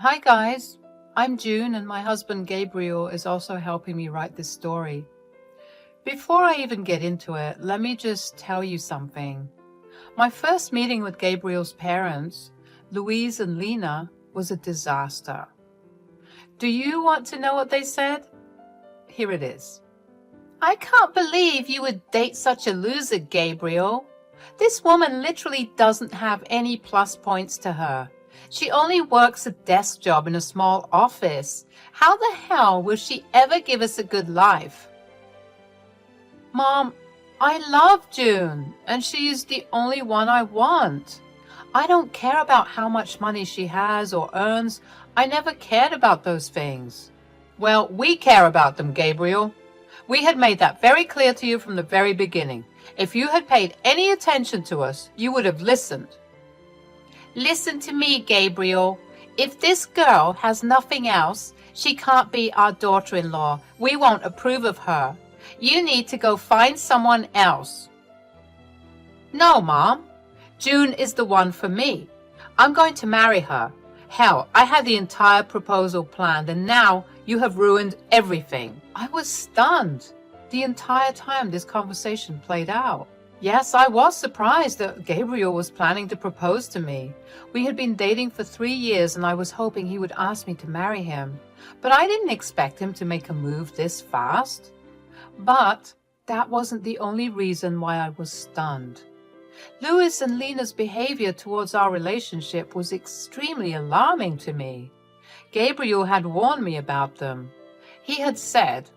Hi guys, I'm June and my husband Gabriel is also helping me write this story. Before I even get into it, let me just tell you something. My first meeting with Gabriel's parents, Louise and Lena, was a disaster. Do you want to know what they said? Here it is. I can't believe you would date such a loser, Gabriel. This woman literally doesn't have any plus points to her. She only works a desk job in a small office. How the hell will she ever give us a good life? Mom, I love June, and she is the only one I want. I don't care about how much money she has or earns. I never cared about those things. Well, we care about them, Gabriel. We had made that very clear to you from the very beginning. If you had paid any attention to us, you would have listened. Listen to me, Gabriel. If this girl has nothing else, she can't be our daughter-in-law. We won't approve of her. You need to go find someone else. No, Mom. June is the one for me. I'm going to marry her. Hell, I had the entire proposal planned, and now you have ruined everything. I was stunned the entire time this conversation played out. Yes, I was surprised that Gabriel was planning to propose to me. We had been dating for 3 years and I was hoping he would ask me to marry him. But I didn't expect him to make a move this fast. But that wasn't the only reason why I was stunned. Louis and Lena's behavior towards our relationship was extremely alarming to me. Gabriel had warned me about them. He had said,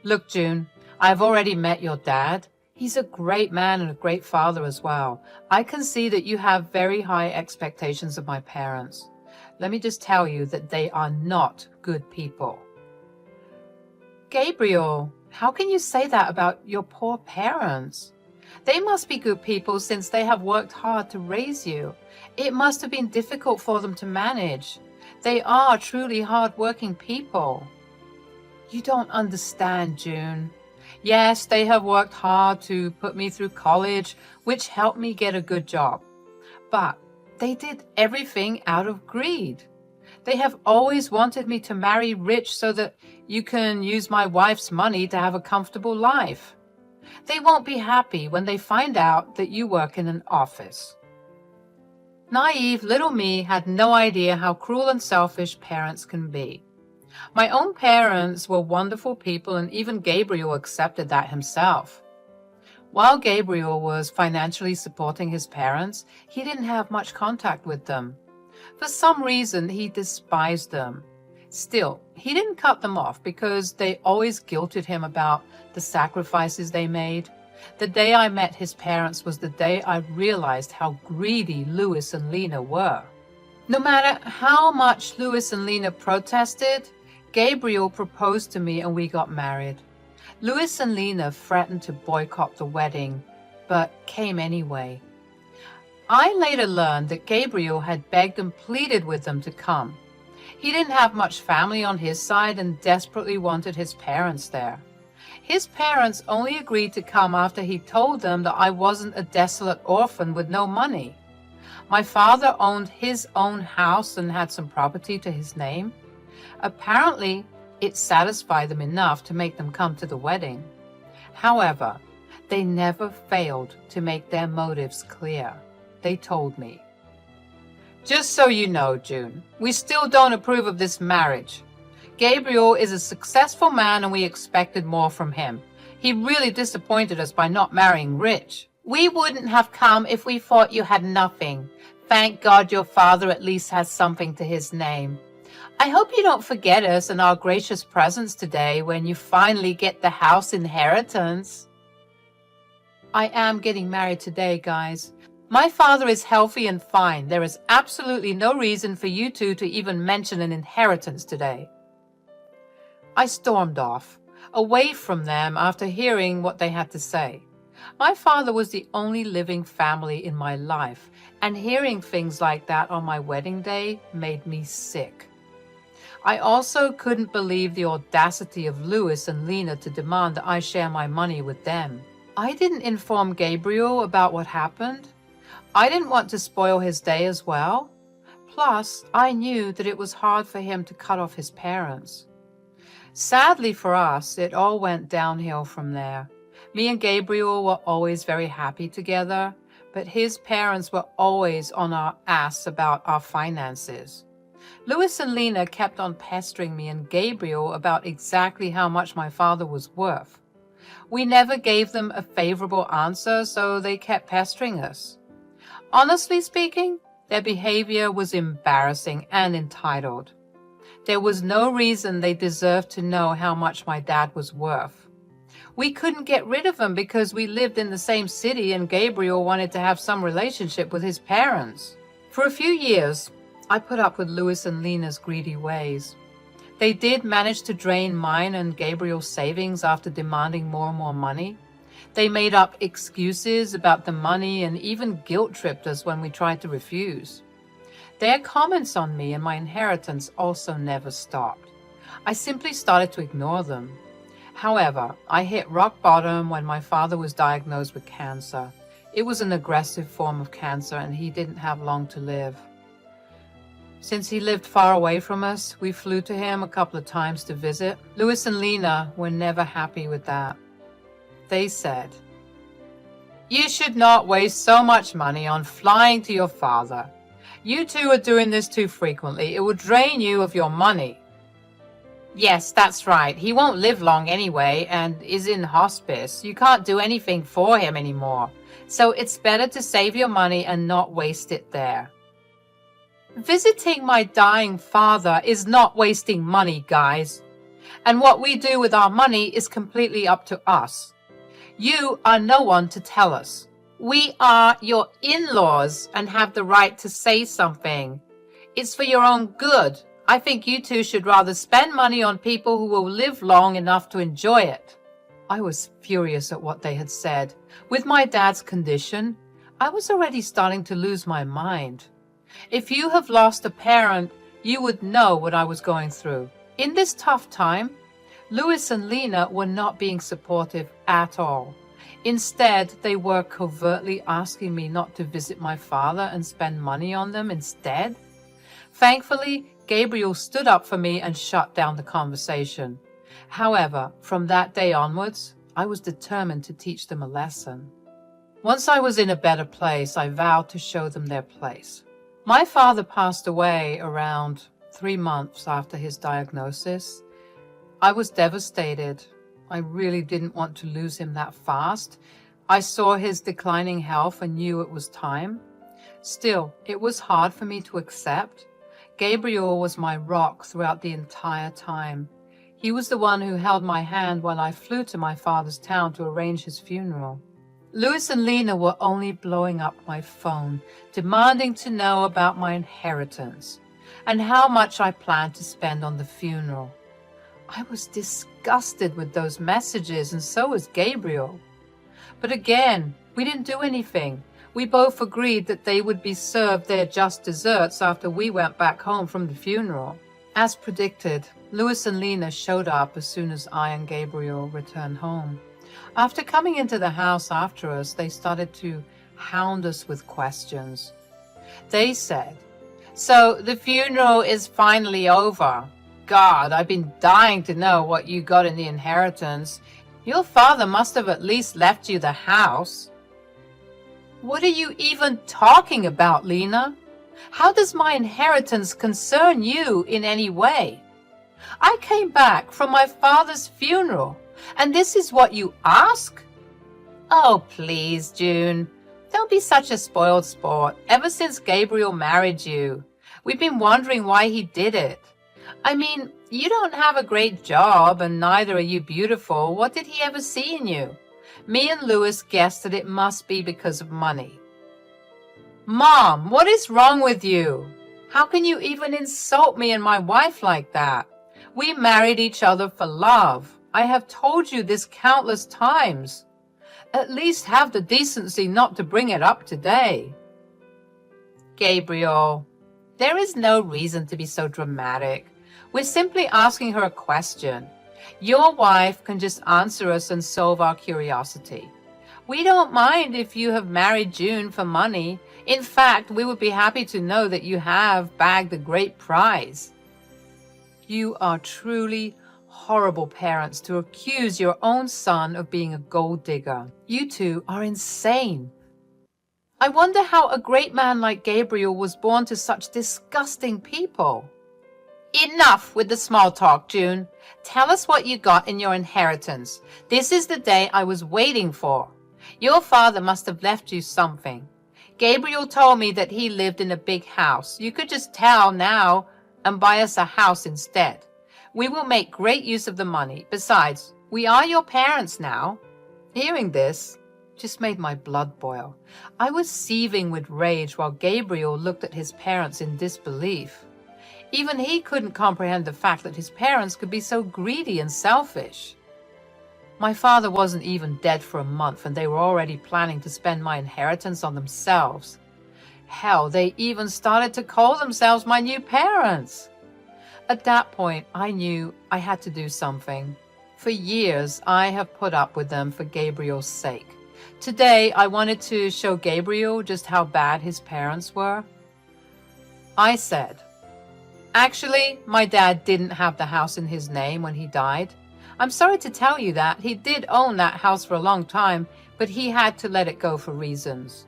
"Look, June, I've already met your dad. He's a great man and a great father as well. I can see that you have very high expectations of my parents. Let me just tell you that they are not good people." Gabriel, how can you say that about your poor parents? They must be good people since they have worked hard to raise you. It must have been difficult for them to manage. They are truly hard-working people. You don't understand, June. Yes, they have worked hard to put me through college, which helped me get a good job. But they did everything out of greed. They have always wanted me to marry rich so that you can use my wife's money to have a comfortable life. They won't be happy when they find out that you work in an office. Naive little me had no idea how cruel and selfish parents can be. My own parents were wonderful people, and even Gabriel accepted that himself. While Gabriel was financially supporting his parents, he didn't have much contact with them. For some reason, he despised them. Still, he didn't cut them off because they always guilted him about the sacrifices they made. The day I met his parents was the day I realized how greedy Louis and Lena were. No matter how much Louis and Lena protested, Gabriel proposed to me and we got married. Louis and Lena threatened to boycott the wedding, but came anyway. I later learned that Gabriel had begged and pleaded with them to come. He didn't have much family on his side and desperately wanted his parents there. His parents only agreed to come after he told them that I wasn't a desolate orphan with no money. My father owned his own house and had some property to his name. Apparently, it satisfied them enough to make them come to the wedding. However, they never failed to make their motives clear. They told me, "Just so you know, June, we still don't approve of this marriage. Gabriel is a successful man and we expected more from him. He really disappointed us by not marrying rich. We wouldn't have come if we thought you had nothing. Thank God your father at least has something to his name. I hope you don't forget us and our gracious presence today when you finally get the house inheritance." I am getting married today, guys. My father is healthy and fine. There is absolutely no reason for you two to even mention an inheritance today. I stormed off, away from them after hearing what they had to say. My father was the only living family in my life, and hearing things like that on my wedding day made me sick. I also couldn't believe the audacity of Louis and Lena to demand that I share my money with them. I didn't inform Gabriel about what happened. I didn't want to spoil his day as well. Plus, I knew that it was hard for him to cut off his parents. Sadly for us, it all went downhill from there. Me and Gabriel were always very happy together, but his parents were always on our ass about our finances. Louis and Lena kept on pestering me and Gabriel about exactly how much my father was worth. We never gave them a favorable answer, so they kept pestering us. Honestly speaking, their behavior was embarrassing and entitled. There was no reason they deserved to know how much my dad was worth. We couldn't get rid of him because we lived in the same city and Gabriel wanted to have some relationship with his parents. For a few years, I put up with Louis and Lena's greedy ways. They did manage to drain mine and Gabriel's savings after demanding more and more money. They made up excuses about the money and even guilt-tripped us when we tried to refuse. Their comments on me and my inheritance also never stopped. I simply started to ignore them. However, I hit rock bottom when my father was diagnosed with cancer. It was an aggressive form of cancer and he didn't have long to live. Since he lived far away from us, we flew to him a couple of times to visit. Louis and Lena were never happy with that. They said, "You should not waste so much money on flying to your father. You two are doing this too frequently. It will drain you of your money." "Yes, that's right. He won't live long anyway and is in hospice. You can't do anything for him anymore. So it's better to save your money and not waste it there." Visiting my dying father is not wasting money, guys. And what we do with our money is completely up to us. You are no one to tell us. We are your in-laws and have the right to say something. It's for your own good. I think you two should rather spend money on people who will live long enough to enjoy it. I was furious at what they had said. With my dad's condition, I was already starting to lose my mind. If you have lost a parent, you would know what I was going through. In this tough time, Louis and Lena were not being supportive at all. Instead, they were covertly asking me not to visit my father and spend money on them instead. Thankfully, Gabriel stood up for me and shut down the conversation. However, from that day onwards, I was determined to teach them a lesson. Once I was in a better place, I vowed to show them their place. My father passed away around 3 months after his diagnosis. I was devastated. I really didn't want to lose him that fast. I saw his declining health and knew it was time. Still, it was hard for me to accept. Gabriel was my rock throughout the entire time. He was the one who held my hand while I flew to my father's town to arrange his funeral. Louis and Lena were only blowing up my phone, demanding to know about my inheritance and how much I planned to spend on the funeral. I was disgusted with those messages, and so was Gabriel. But again, we didn't do anything. We both agreed that they would be served their just desserts after we went back home from the funeral. As predicted, Louis and Lena showed up as soon as I and Gabriel returned home. After coming into the house after us, they started to hound us with questions. They said, "So the funeral is finally over. God, I've been dying to know what you got in the inheritance. Your father must have at least left you the house." "What are you even talking about, Lena? How does my inheritance concern you in any way? I came back from my father's funeral, and this is what you ask?" "Oh, please, June. Don't be such a spoiled sport. Ever since Gabriel married you, we've been wondering why he did it. I mean, you don't have a great job, and neither are you beautiful. What did he ever see in you? Me and Louis guessed that it must be because of money." "Mom, what is wrong with you? How can you even insult me and my wife like that? We married each other for love. I have told you this countless times. At least have the decency not to bring it up today." "Gabriel, there is no reason to be so dramatic. We're simply asking her a question. Your wife can just answer us and solve our curiosity. We don't mind if you have married June for money. In fact, we would be happy to know that you have bagged a great prize. You are truly horrible parents to accuse your own son of being a gold digger. You two are insane. I wonder how a great man like Gabriel was born to such disgusting people. Enough with the small talk, June. Tell us what you got in your inheritance. This is the day I was waiting for. Your father must have left you something. Gabriel told me that he lived in a big house. You could just tell now and buy us a house instead. We will make great use of the money. Besides, we are your parents now. Hearing this just made my blood boil. I was seething with rage while Gabriel looked at his parents in disbelief. Even he couldn't comprehend the fact that his parents could be so greedy and selfish. My father wasn't even dead for a month and they were already planning to spend my inheritance on themselves. Hell, they even started to call themselves my new parents. At that point, I knew I had to do something. For years, I have put up with them for Gabriel's sake. Today, I wanted to show Gabriel just how bad his parents were. I said, actually, my dad didn't have the house in his name when he died. I'm sorry to tell you that. He did own that house for a long time, but he had to let it go for reasons.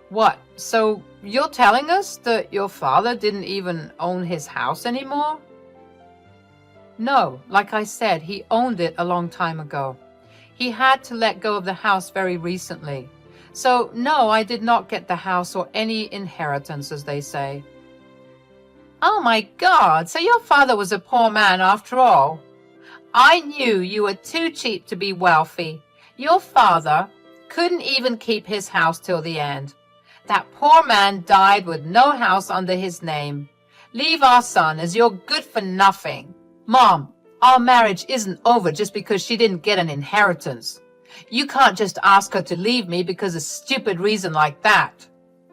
What? So you're telling us that your father didn't even own his house anymore? No, like I said, he owned it a long time ago. He had to let go of the house very recently. So no, I did not get the house or any inheritance, as they say. Oh my God, so your father was a poor man after all. I knew you were too cheap to be wealthy. Your father couldn't even keep his house till the end. That poor man died with no house under his name. Leave our son as you're good for nothing. Mom, our marriage isn't over just because she didn't get an inheritance. You can't just ask her to leave me because of a stupid reason like that.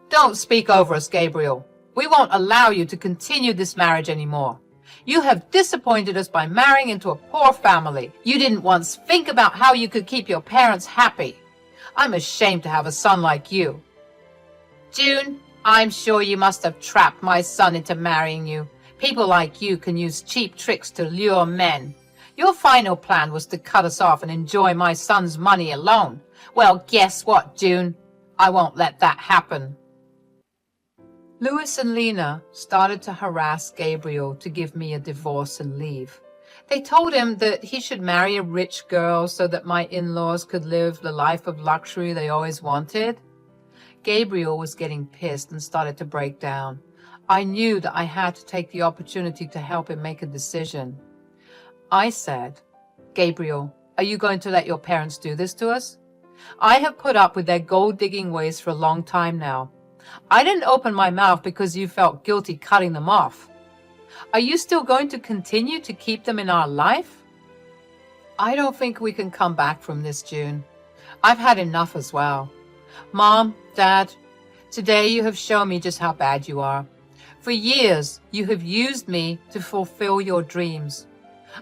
Don't speak over us, Gabriel. We won't allow you to continue this marriage anymore. You have disappointed us by marrying into a poor family. You didn't once think about how you could keep your parents happy. I'm ashamed to have a son like you. June, I'm sure you must have trapped my son into marrying you. People like you can use cheap tricks to lure men. Your final plan was to cut us off and enjoy my son's money alone. Well, guess what, June? I won't let that happen. Louis and Lena started to harass Gabriel to give me a divorce and leave. They told him that he should marry a rich girl so that my in-laws could live the life of luxury they always wanted. Gabriel was getting pissed and started to break down. I knew that I had to take the opportunity to help him make a decision. I said, Gabriel, are you going to let your parents do this to us? I have put up with their gold-digging ways for a long time now. I didn't open my mouth because you felt guilty cutting them off. Are you still going to continue to keep them in our life? I don't think we can come back from this, June. I've had enough as well. Mom, Dad, today you have shown me just how bad you are. For years, you have used me to fulfill your dreams.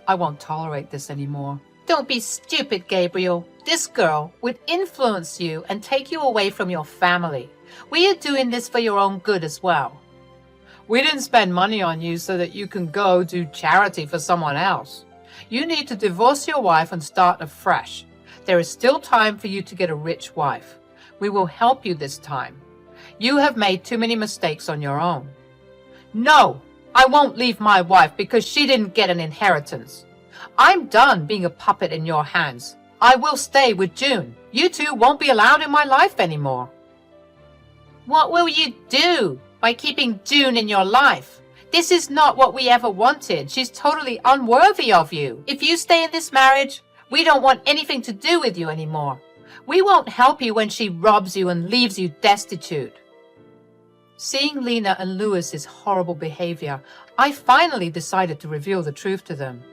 I won't tolerate this anymore. Don't be stupid, Gabriel. This girl would influence you and take you away from your family. We are doing this for your own good as well. We didn't spend money on you so that you can go do charity for someone else. You need to divorce your wife and start afresh. There is still time for you to get a rich wife. We will help you this time. You have made too many mistakes on your own. No, I won't leave my wife because she didn't get an inheritance. I'm done being a puppet in your hands. I will stay with June. You two won't be allowed in my life anymore. What will you do by keeping June in your life? This is not what we ever wanted. She's totally unworthy of you. If you stay in this marriage, we don't want anything to do with you anymore. We won't help you when she robs you and leaves you destitute. Seeing Lena and Louis's horrible behavior, I finally decided to reveal the truth to them.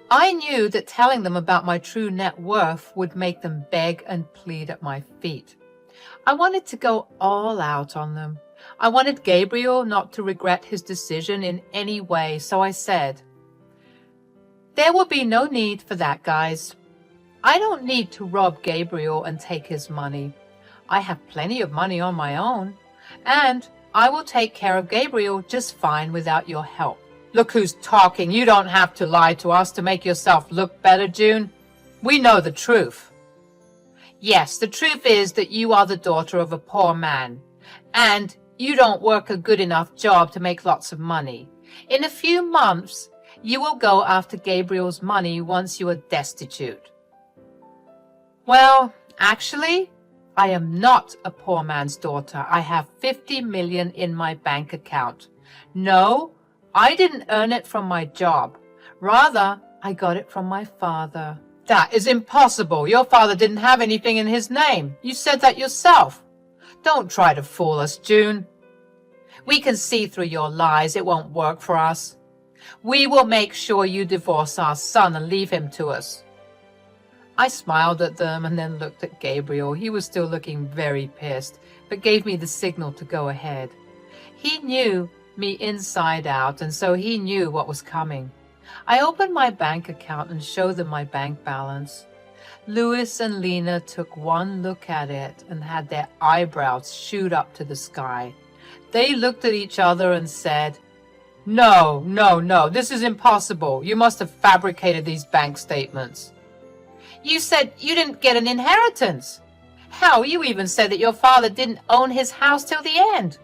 I knew that telling them about my true net worth would make them beg and plead at my feet. I wanted to go all out on them. I wanted Gabriel not to regret his decision in any way, so I said, there will be no need for that, guys. I don't need to rob Gabriel and take his money. I have plenty of money on my own, and I will take care of Gabriel just fine without your help. Look who's talking. You don't have to lie to us to make yourself look better, June. We know the truth. Yes, the truth is that you are the daughter of a poor man, and you don't work a good enough job to make lots of money. In a few months, you will go after Gabriel's money once you are destitute. Well, actually, I am not a poor man's daughter. I have 50 million in my bank account. No, I didn't earn it from my job. Rather, I got it from my father. That is impossible. Your father didn't have anything in his name. You said that yourself. Don't try to fool us, June. We can see through your lies. It won't work for us. We will make sure you divorce our son and leave him to us. I smiled at them and then looked at Gabriel. He was still looking very pissed, but gave me the signal to go ahead. He knew me inside out, and so he knew what was coming. I opened my bank account and showed them my bank balance. Louis and Lena took one look at it and had their eyebrows shoot up to the sky. They looked at each other and said, No, this is impossible. You must have fabricated these bank statements. You said you didn't get an inheritance. Hell, you even said that your father didn't own his house till the end.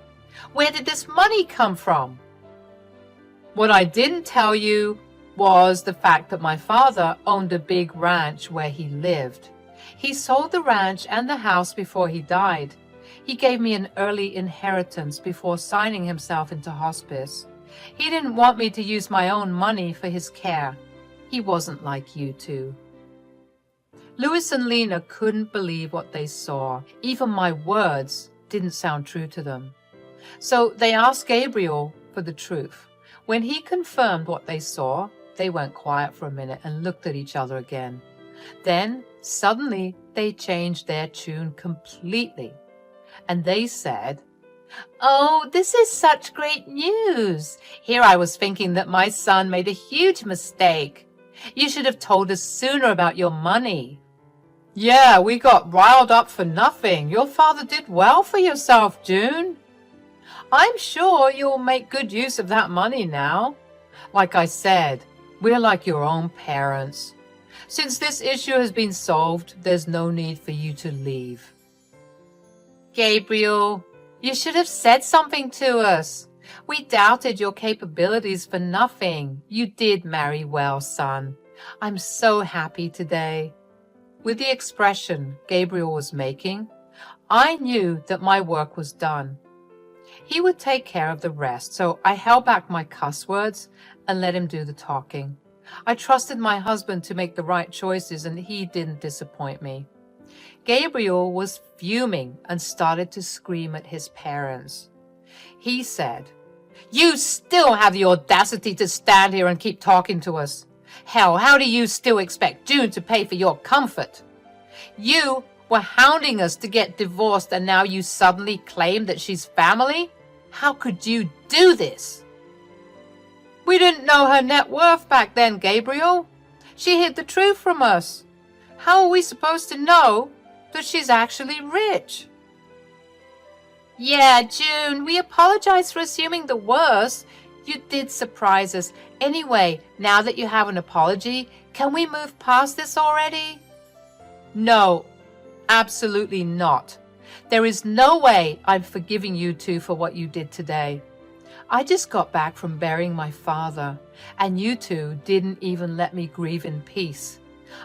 Where did this money come from? What I didn't tell you was the fact that my father owned a big ranch where he lived. He sold the ranch and the house before he died. He gave me an early inheritance before signing himself into hospice. He didn't want me to use my own money for his care. He wasn't like you two. Louis and Lena couldn't believe what they saw. Even my words didn't sound true to them. So they asked Gabriel for the truth. When he confirmed what they saw, they went quiet for a minute and looked at each other again. Then, suddenly, they changed their tune completely. And they said, Oh, this is such great news. Here I was thinking that my son made a huge mistake. You should have told us sooner about your money. Yeah, we got riled up for nothing. Your father did well for yourself, June. I'm sure you'll make good use of that money now. Like I said, we're like your own parents. Since this issue has been solved, there's no need for you to leave. Gabriel, you should have said something to us. We doubted your capabilities for nothing. You did marry well, son. I'm so happy today. With the expression Gabriel was making, I knew that my work was done. He would take care of the rest, so I held back my cuss words and let him do the talking. I trusted my husband to make the right choices, and he didn't disappoint me. Gabriel was fuming and started to scream at his parents. He said, You still have the audacity to stand here and keep talking to us. Hell, how do you still expect June to pay for your comfort? You were hounding us to get divorced, and now you suddenly claim that she's family? How could you do this? We didn't know her net worth back then, Gabriel. She hid the truth from us. How are we supposed to know that she's actually rich? Yeah, June, we apologize for assuming the worst. You did surprise us. Anyway, now that you have an apology, can we move past this already? No, absolutely not. There is no way I'm forgiving you two for what you did today. I just got back from burying my father, and you two didn't even let me grieve in peace.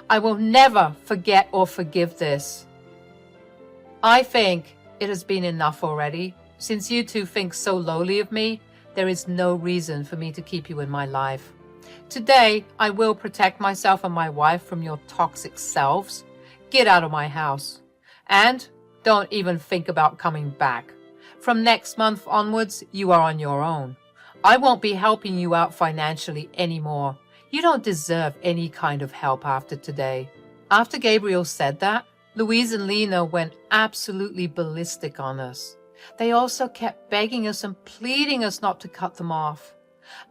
I will never forget or forgive this. I think it has been enough already. Since you two think so lowly of me, there is no reason for me to keep you in my life. Today, I will protect myself and my wife from your toxic selves. Get out of my house. And don't even think about coming back. From next month onwards, you are on your own. I won't be helping you out financially anymore. You don't deserve any kind of help after today. After Gabriel said that, Louise and Lena went absolutely ballistic on us. They also kept begging us and pleading us not to cut them off.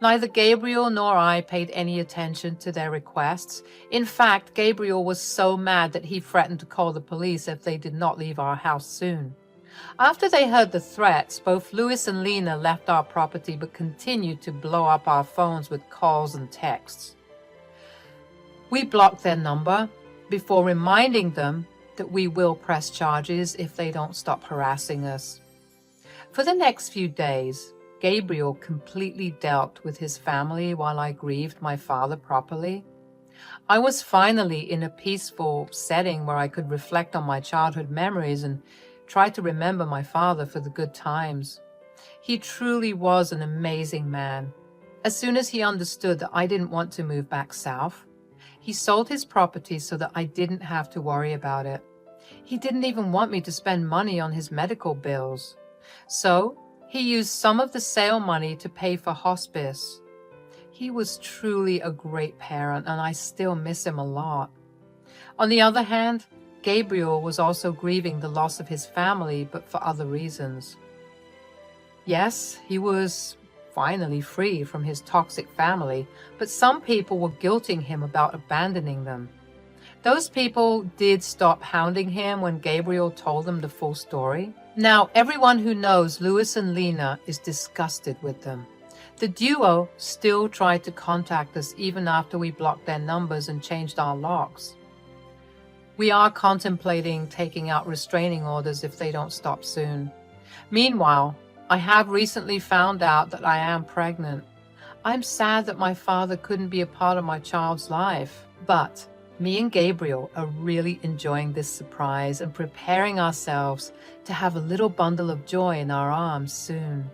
Neither Gabriel nor I paid any attention to their requests. In fact, Gabriel was so mad that he threatened to call the police if they did not leave our house soon. After they heard the threats, both Louis and Lena left our property but continued to blow up our phones with calls and texts. We blocked their number before reminding them that we will press charges if they don't stop harassing us. For the next few days, Gabriel completely dealt with his family while I grieved my father properly. I was finally in a peaceful setting where I could reflect on my childhood memories and try to remember my father for the good times. He truly was an amazing man. As soon as he understood that I didn't want to move back south, he sold his property so that I didn't have to worry about it. He didn't even want me to spend money on his medical bills. So he used some of the sale money to pay for hospice. He was truly a great parent, and I still miss him a lot. On the other hand, Gabriel was also grieving the loss of his family, but for other reasons. Yes, he was finally free from his toxic family, but some people were guilting him about abandoning them. Those people did stop hounding him when Gabriel told them the full story. Now, everyone who knows Louis and Lena is disgusted with them. The duo still tried to contact us even after we blocked their numbers and changed our locks. We are contemplating taking out restraining orders if they don't stop soon. Meanwhile, I have recently found out that I am pregnant. I'm sad that my father couldn't be a part of my child's life, but me and Gabriel are really enjoying this surprise and preparing ourselves to have a little bundle of joy in our arms soon.